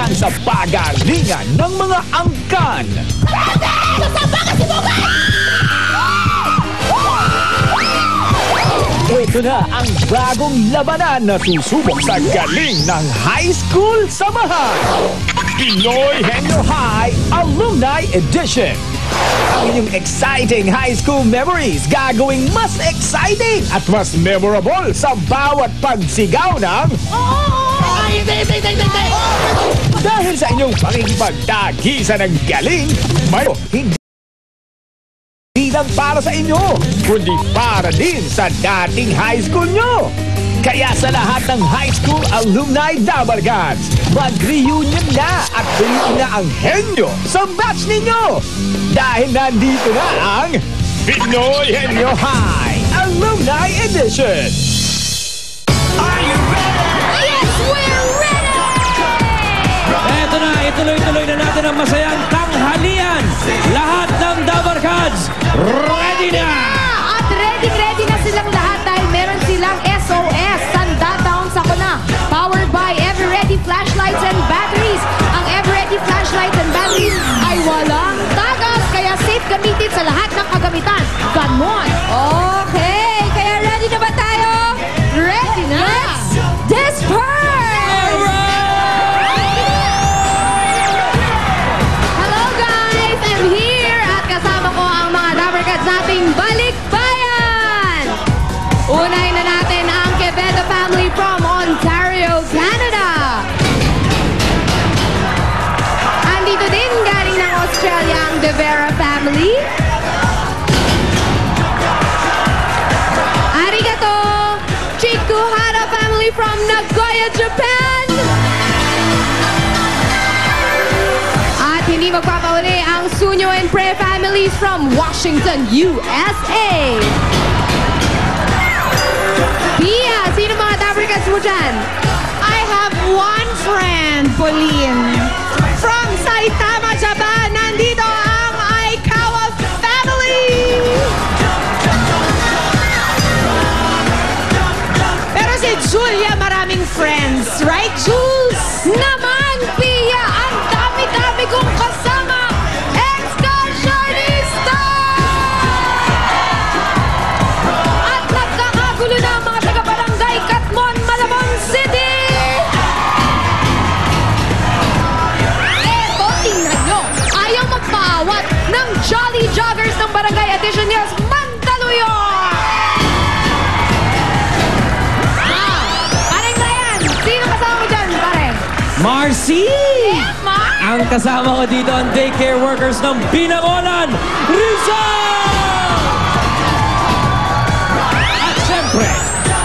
hanggang sa pagalingan ng mga angkan. Ito na ang bagong labanan na susubok sa galing ng high school samahan. Pinoy Henyo High Alumni Edition. Ang inyong exciting high school memories gagawing mas exciting at mas memorable sa bawat pagsigaw ng dahil sa inyong pakikipagtagisa ng galing, may hindi lang para sa inyo, kundi para din sa dating high school nyo. Kaya sa lahat ng high school alumni Dabarkads, mag-reunion na at piliin na ang henyo sa batch ninyo. Dahil nandito na ang Pinoy Henyo High Alumni Edition. Are you ready? Yes, we're ready! Eto na, ituloy-tuloy na natin ang masayang tanghalian. Lahat ng Dabarkads, ready na! At ready na silang lahat dahil meron silang SOS, Sanda Town Sakuna, powered by Everready flashlights and batteries. Ang Everready flashlights and batteries ay walang tagas, kaya safe gamitin sa lahat ng kagamitan. Come on! Okay, kaya ready na ba tayo? Ready na! Let's disperse! Hello guys! I'm here at kasama ko ang mga Dabarkads nating balikbayan! Unahin na natin ang Quevedo family from Ontario, Canada. Andito din galing ng Australia ang De Vera family. Arigato! Chikuhara family from Nagoya, Japan. At hindi magpapahuli ang Sunyo and Pre families from Washington, USA. Pia, sino mga Dabarkads mo dyan? I have one friend, Pauline. From Saitama, Japan, nandito ang Aikawa family! Pero si Julia maraming friends, right, Jules? Naman, Pia! Ang dami-dami kong kasama! Excursionista! At nagkakagulo na ang mga taga-barangay Katmon, Malabon City! Eto, tingnan nyo! Ayaw magpaawat ng Jolly Joggers ng Barangay Addition Hills, Mandaluyong! Pareng Ryan, sino kasama mo dyan, pare? Marcy! Mark! Ang kasama ko dito ang daycare workers ng Binangonan, Rizal! At syempre,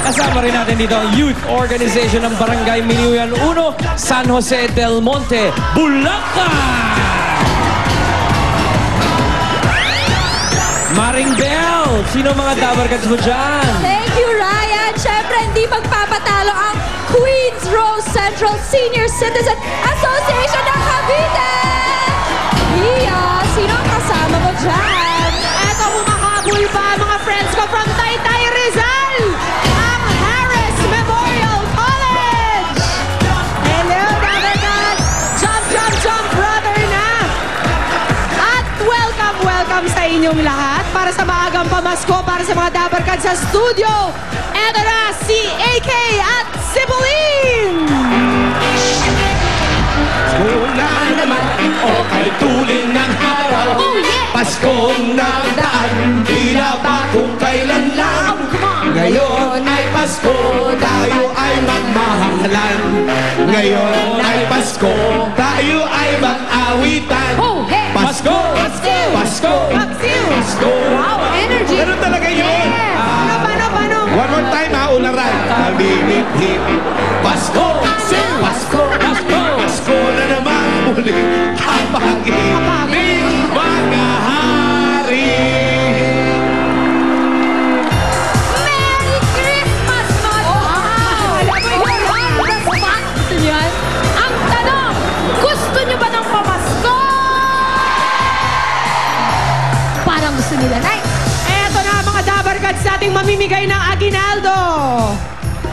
kasama rin natin dito ang youth organization ng Barangay Minuyan 1, San Jose del Monte, Bulacan! Maring Bell, sino mga Dabarkads mo dyan? Thank you, Ryan. Siyempre, hindi magpapatalo ang Queens Rose Central Senior Citizen Association ng Cavite! Mia, sino ang kasama mo dyan? Eto, humakabul pa mga friends ko from Taytay, Rizal! Ang Harris Memorial College! Hello, Dabarkads! Jump, brother na! At welcome sa inyong lahat para sa maagang pamasko para sa mga Dabarkads sa studio. Eto na si AK at si Pauline! Mula naman o kay tuling ng araw. Oh, yeah! Paskong nagdaan, tila ba kung kailan lang. Ngayon ay Pasko, tayo ay magmahalan. Ngayon ay Pasko, tayo ay mag-awitan. Oh, hey! Pasko! Pasko! Pasko! Pasko! Wow, energy! Ganun talaga yun! Yes! Paano? One more time ha, ularan. Tabinit-hit. Pasko! Pasko! Pasko! Pasko na naman muli. Kapag-ibig mga hari. Merry Christmas, mga Gusto niyo yan? Ang tanong, gusto niyo ba ng pamasko? Parang gusto nila, nice! Eto na mga Dabarkads nating mamimigay ng Aguinaldo.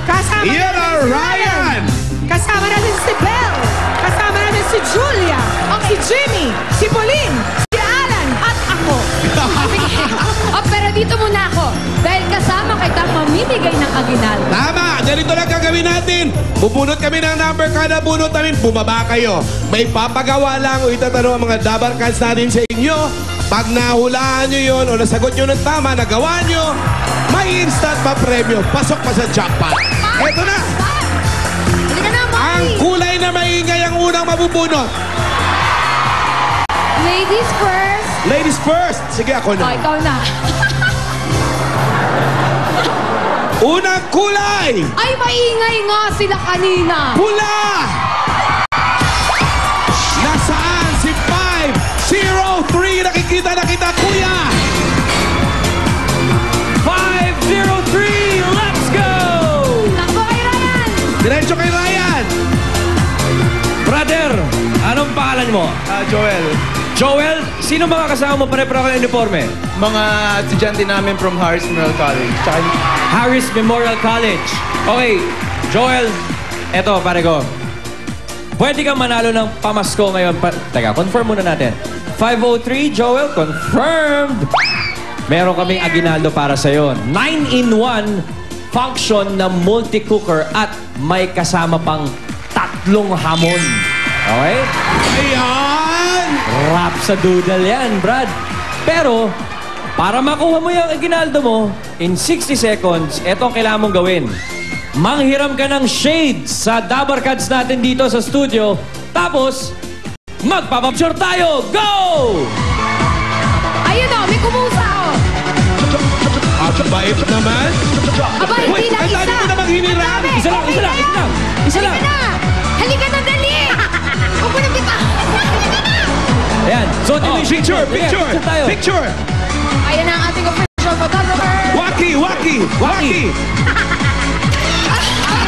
Kasama Yan natin ang si Ryan! Kasama natin si Belle. Kasama natin si Julia, si Jimmy, si Pauline, si Alan, at ako. Pero dito muna ako. Dahil kasama kitang mamimigay ng aginaldo. Tama! Ganito lang gagawin natin. Bubunot kami ng number, kada bunot namin, bumaba kayo. May papagawa lang o itatanong ang mga dabar cards natin sa inyo. Pag nahulaan nyo yun o nasagot nyo ng tama, nagawa nyo, may instant pa premyo. Pasok pa sa jackpot. Eto na! Halika na, Ang Mommy! kulay na maingay ang unang mabubunot. Ladies first. Ladies first. Sige, ako O, na. ikaw na. Unang kulay! Ay, maingay nga sila kanina. Pula! Nasaan si 503? Nakikita na kita, kuya! 503, let's go! Takbo kay Ryan. Diretso kay Ryan! Brother, anong pangalan mo? Joel, Joel, sino mga kasama mo pare-pareho ng uniforme? mga estudyante namin from Harris Memorial College. Tsaka, Harris Memorial College. Okay, Joel, eto pare ko. Pwede kang manalo ng pamasko ngayon. Teka, confirm muna natin. 503, Joel, confirmed. Meron kaming aginaldo para sa'yo. 9-in-1 function na multi-cooker at may kasama pang 3 hamon. Okay? Ayan! Rap sa doodle yan, Brad. Pero, para makuha mo yung aginaldo mo, in 60 seconds, eto ang kailangan mong gawin. Manghiram ka ng shades sa Dabar Cards natin dito sa studio. Tapos, magpapapicture tayo! Go! Ayun o, may kumusa o. At bait naman. Aba, hindi lang ang isa. dami mo namang hiniram. Dami. Isa lang, Okay isa lang, na isa lang. yan. Isa lang. Halika na. Halika na, dali. Huwag mo nang bita. Halika na. Ayan. So, Picture, picture, tayo. picture. Ayan na ang ating official photographer. Waki, waki, waki.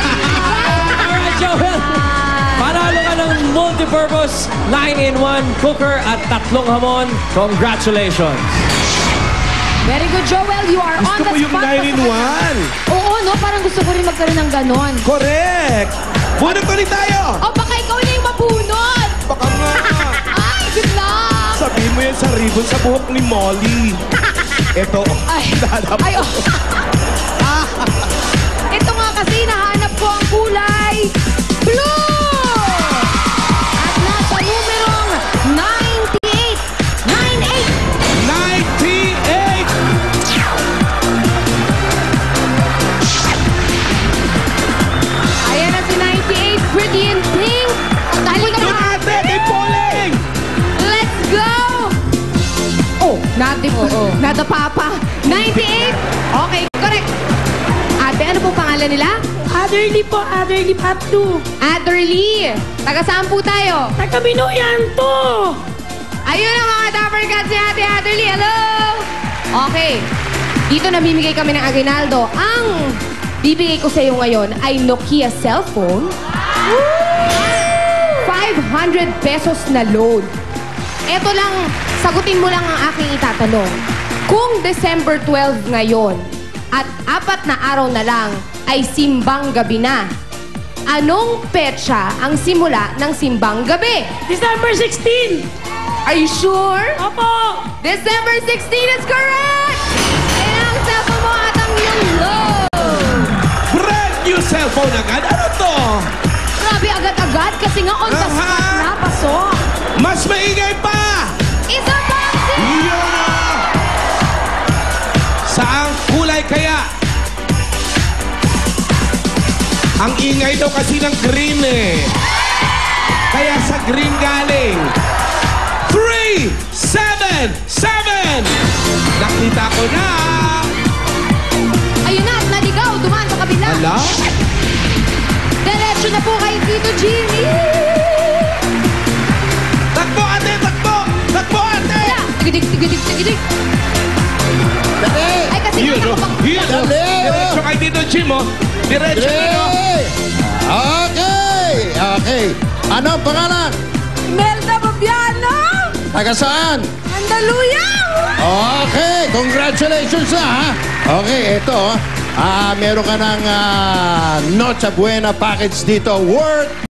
Alright, Joel. Panalo ka ng multi-purpose 9-in-1 cooker at 3 hamon. Congratulations. Very good, Joel. You are on Gusto the ko yung spot. 9-in-1. Oo, no? Parang gusto ko rin magkaroon ng ganon. Correct. Bunot ulit tayo. O, baka ikaw na yung mabunot. Baka nga. Ay, good luck. Sabihin mo yan sa ribbon sa buhok ni Molly. Ito. Ay, Dadap. ay, oh. Ito nga kasi, nahanap ko ang kulay blue! At nasa numerong 98. 98. Ayan na si 98, pretty in pink. Halika Doon na. ate, kay Pauling. Let's go! Oh, nada papa. 98. Okay, correct. Ate, ano pong pangalan nila? Otherly po, Otherly Patu. Adderly. Taga saan po tayo? Taga Binuyan to. Ayun ang mga Dapper Cats ni Ate Adderly. Hello! Okay. Dito namimigay kami ng aginaldo. Ang bibigay ko sa iyo ngayon ay Nokia cellphone. 500 pesos na load. Ito lang, sagutin mo lang ang aking itatanong. Kung December 12 ngayon at 4 na araw na lang ay simbang gabi na, anong petsa ang simula ng simbang gabi? December 16. Are you sure? Opo. December 16 is correct! Ayan ang cellphone mo at ang iyong load. Brand new cellphone agad. Ano to? Grabe, agad-agad kasi nga on the spot na, pasok. Mas maingay pa. Isa boxing! Yun na. Saang kulay kaya? Ang ingay daw kasi ng green eh. Kaya sa green galing. 3, 7, 7! Nakita ko na! Ayun na, at naligaw, dumaan sa kabila. Hala? Diretso na po kay Tito Jimmy. Takbo ate! Takbo! Takbo ate! Wala, tigidig. Ay, kasi Yun kaya o! ko pang... Yun o! Diretso kay Tito Jim o! Diretso na no! Okay! Okay. Ano ang pangalan? Melda Babiano. Taga saan? Mandaluyong. Okay, congratulations ha. Okay, ito. Meron ka ng Noche Buena package dito worth